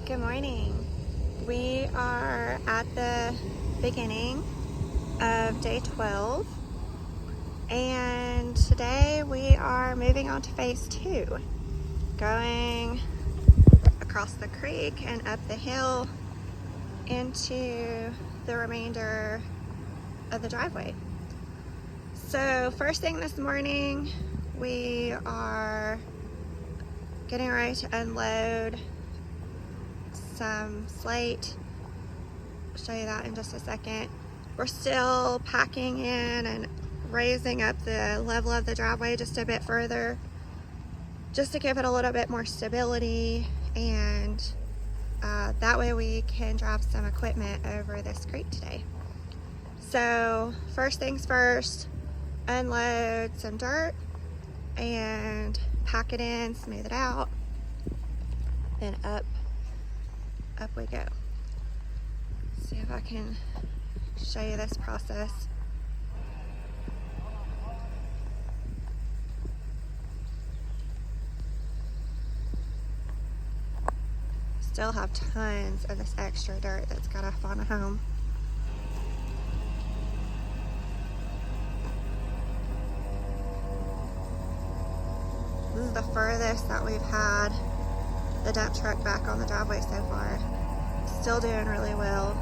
Good morning. We are at the beginning of day 12, and today we are moving on to phase 2, going across the creek and up the hill into the remainder of the driveway. So first thing this morning, we are getting ready to unload some slate. I'll show you that in just a second. We're still packing in and raising up the level of the driveway just a bit further, just to give it a little bit more stability, and that way we can drop some equipment over this creek today. So first things first, unload some dirt and pack it in, smooth it out, then up we go. See if I can show you this process. Still have tons of this extra dirt that's got to find a home. This is the furthest that we've had the dump truck back on the driveway so far. Still doing really well.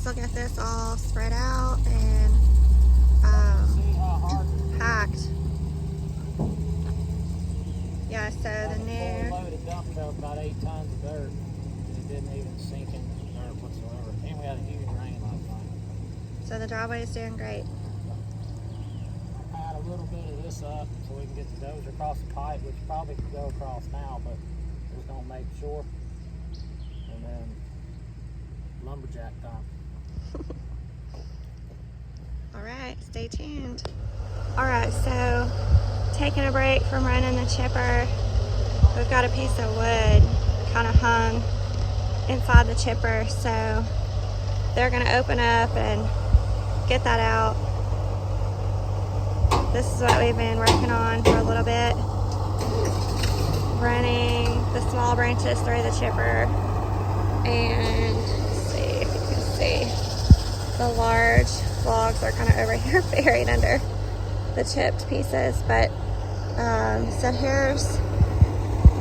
I'll get this all spread out and packed. Yeah, so the new loaded dump truck, about 8 tons of dirt. It didn't even sink in the dirt whatsoever. And we had a huge rain last night. So the driveway is doing great. Add a little bit of this up so we can get the dozer across the pipe, which probably could go across now, but we're just gonna make sure. And then lumberjack time. Alright, stay tuned. Alright, so taking a break from running the chipper. We've got a piece of wood kind of hung inside the chipper, so they're going to open up and get that out. This is what we've been working on for a little bit. Running the small branches through the chipper, and let's see if you can see. The large logs are kind of over here buried under the chipped pieces, but so here's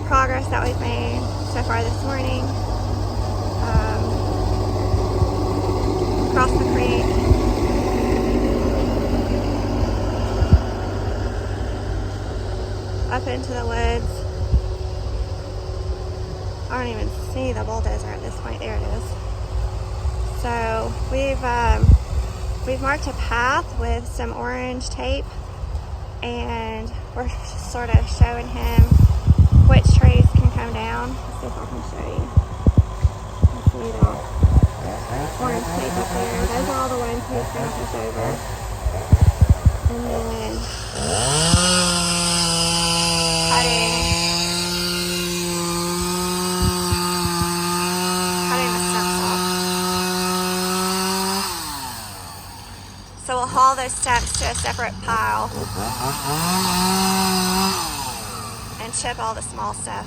progress that we've made so far this morning. Across the creek, up into the woods. I don't even see the bulldozer at this point. There it is. So we've marked a path with some orange tape, and we're sort of showing him which trees can come down. Let's see if I can show you. You see the orange tape up there. Those are all the ones he's going to push over. And then cutting the stumps off. So we'll haul those stumps to a separate pile and chip all the small stuff.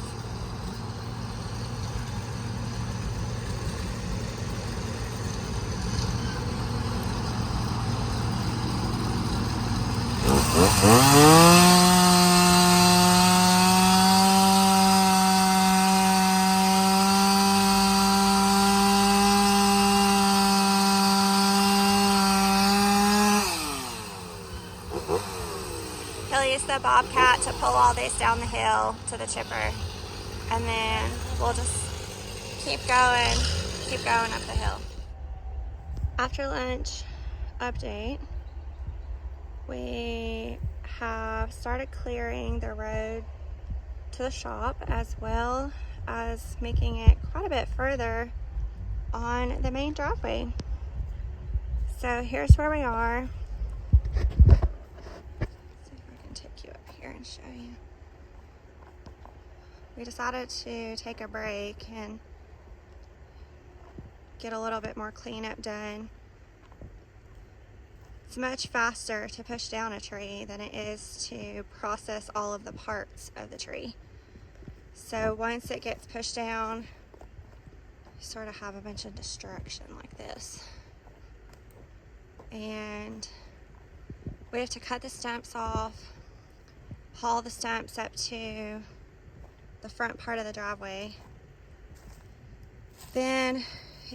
the Bobcat to pull all these down the hill to the chipper. And then we'll just keep going up the hill. After lunch update, we have started clearing the road to the shop, as well as making it quite a bit further on the main driveway. So here's where we are. Let's see if I can take you up here and show you. We decided to take a break and get a little bit more cleanup done. It's much faster to push down a tree than it is to process all of the parts of the tree. So once it gets pushed down, you sort of have a bunch of destruction like this. And we have to cut the stumps off, haul the stumps up to the front part of the driveway. Then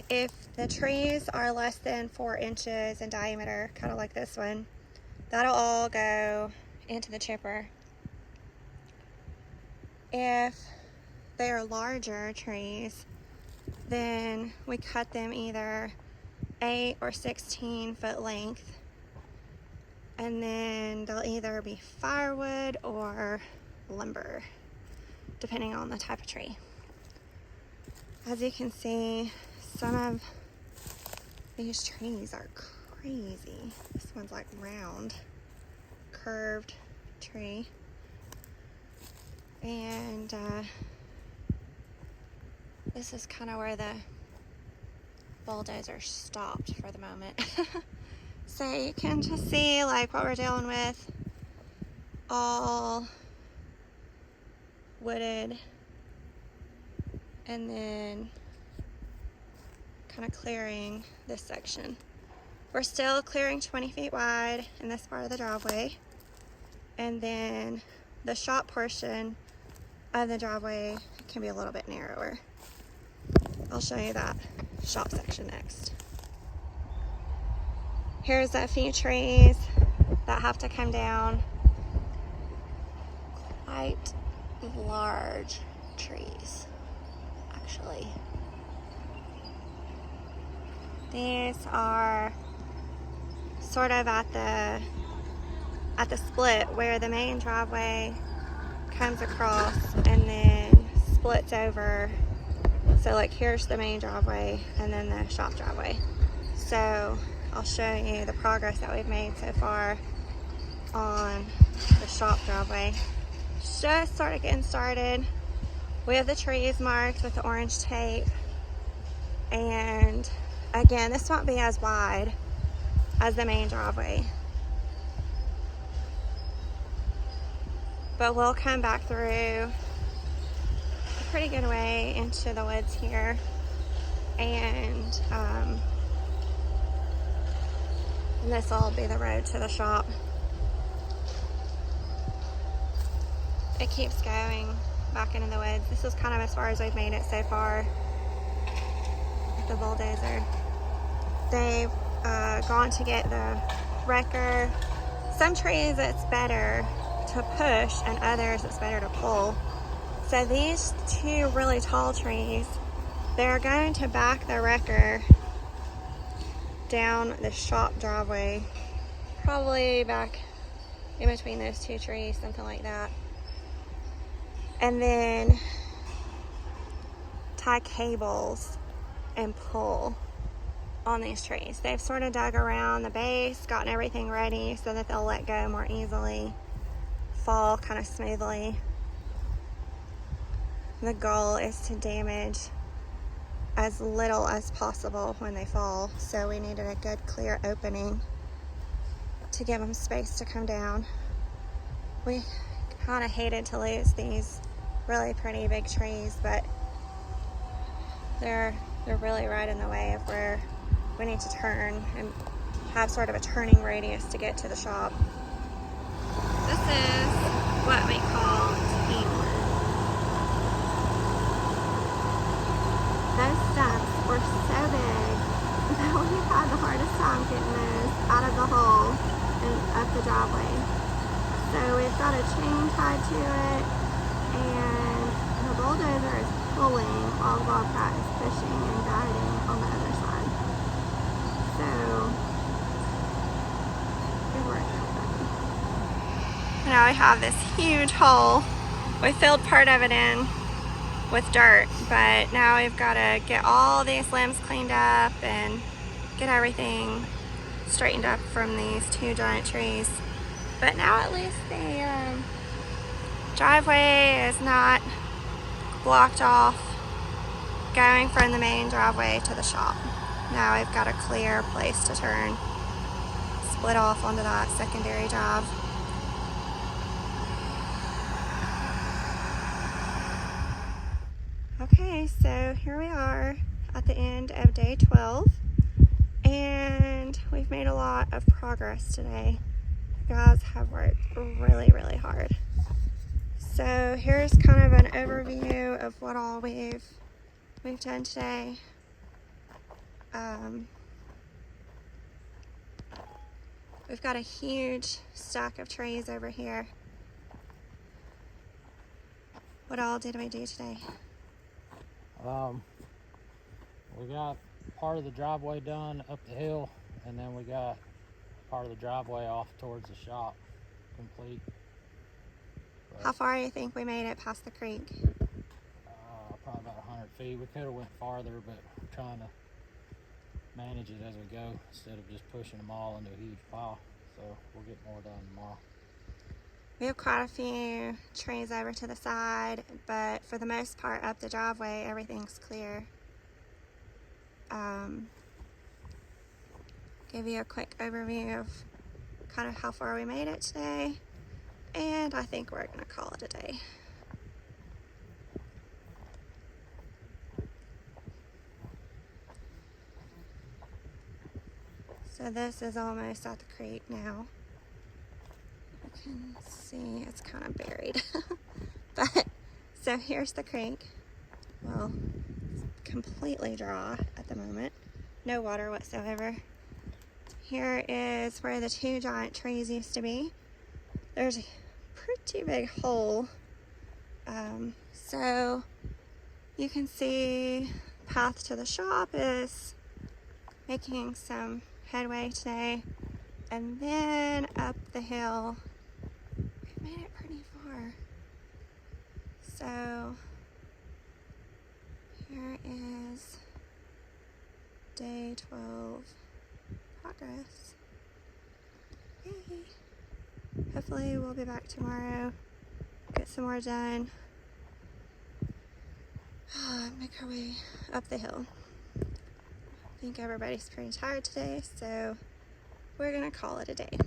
if the trees are less than 4 inches in diameter, kind of like this one, that'll all go into the chipper. If they are larger trees, then we cut them either 8 or 16 foot length, and then they'll either be firewood or lumber, depending on the type of tree. As you can see, some of these trees are crazy. This one's like round, curved tree. And this is kind of where the bulldozer stopped for the moment. So you can just see like what we're dealing with. All wooded, and then kind of clearing this section. We're still clearing 20 feet wide in this part of the driveway, and then the shop portion of the driveway can be a little bit narrower. I'll show you that shop section next. Here's a few trees that have to come down. Quite large trees, actually. These are sort of at the split where the main driveway comes across and then splits over. So like here's the main driveway and then the shop driveway. So I'll show you the progress that we've made so far on the shop driveway. Just started getting started. We have the trees marked with the orange tape, and again, this won't be as wide as the main driveway, but we'll come back through a pretty good way into the woods here, and this will be the road to the shop. It keeps going back into the woods. This is kind of as far as we've made it so far with the bulldozer. They've gone to get the wrecker. Some trees it's better to push, and others it's better to pull. So these two really tall trees, they're going to back the wrecker down the shop driveway, probably back in between those two trees, something like that. And then tie cables and pull on these trees. They've sort of dug around the base, gotten everything ready so that they'll let go more easily, fall kind of smoothly. The goal is to damage as little as possible when they fall, so we needed a good clear opening to give them space to come down. We kind of hated to lose these really pretty big trees, but they're really right in the way of where we need to turn and have sort of a turning radius to get to the shop. This is what we call teamwork. Those stumps were so big that we had the hardest time getting those out of the hole and up the driveway. So we've got a chain tied to it, and the bulldozer is pulling while the Bobcat is pushing and guiding on the other side. So, good work. Now we have this huge hole. We filled part of it in with dirt, but now we've got to get all these limbs cleaned up and get everything straightened up from these two giant trees. But now at least the driveway is not blocked off going from the main driveway to the shop. Now we've got a clear place to turn, split off onto that secondary drive. Okay, so here we are at the end of day 12, and we've made a lot of progress today. You guys have worked really, really hard. So here's kind of an overview of what all we've done today. We've got a huge stack of trees over here. What all did we do today? We got part of the driveway done up the hill, and then we got part of the driveway off towards the shop complete. How far do you think we made it past the creek? Probably about 100 feet. We could have went farther, but we're trying to manage it as we go instead of just pushing them all into a huge pile. So we'll get more done tomorrow. We have quite a few trees over to the side, but for the most part up the driveway, everything's clear. Give you a quick overview of kind of how far we made it today, and I think we're gonna call it a day. So this is almost at the creek now. You can see it's kind of buried. But so here's the creek. Well, it's completely dry at the moment. No water whatsoever. Here is where the two giant trees used to be. There's a pretty big hole. So you can see the path to the shop is making some headway today. And then up the hill, we've made it pretty far. So here is day 12 progress. Yay! Hopefully we'll be back tomorrow, get some more done, make our way up the hill. I think everybody's pretty tired today, so we're gonna call it a day.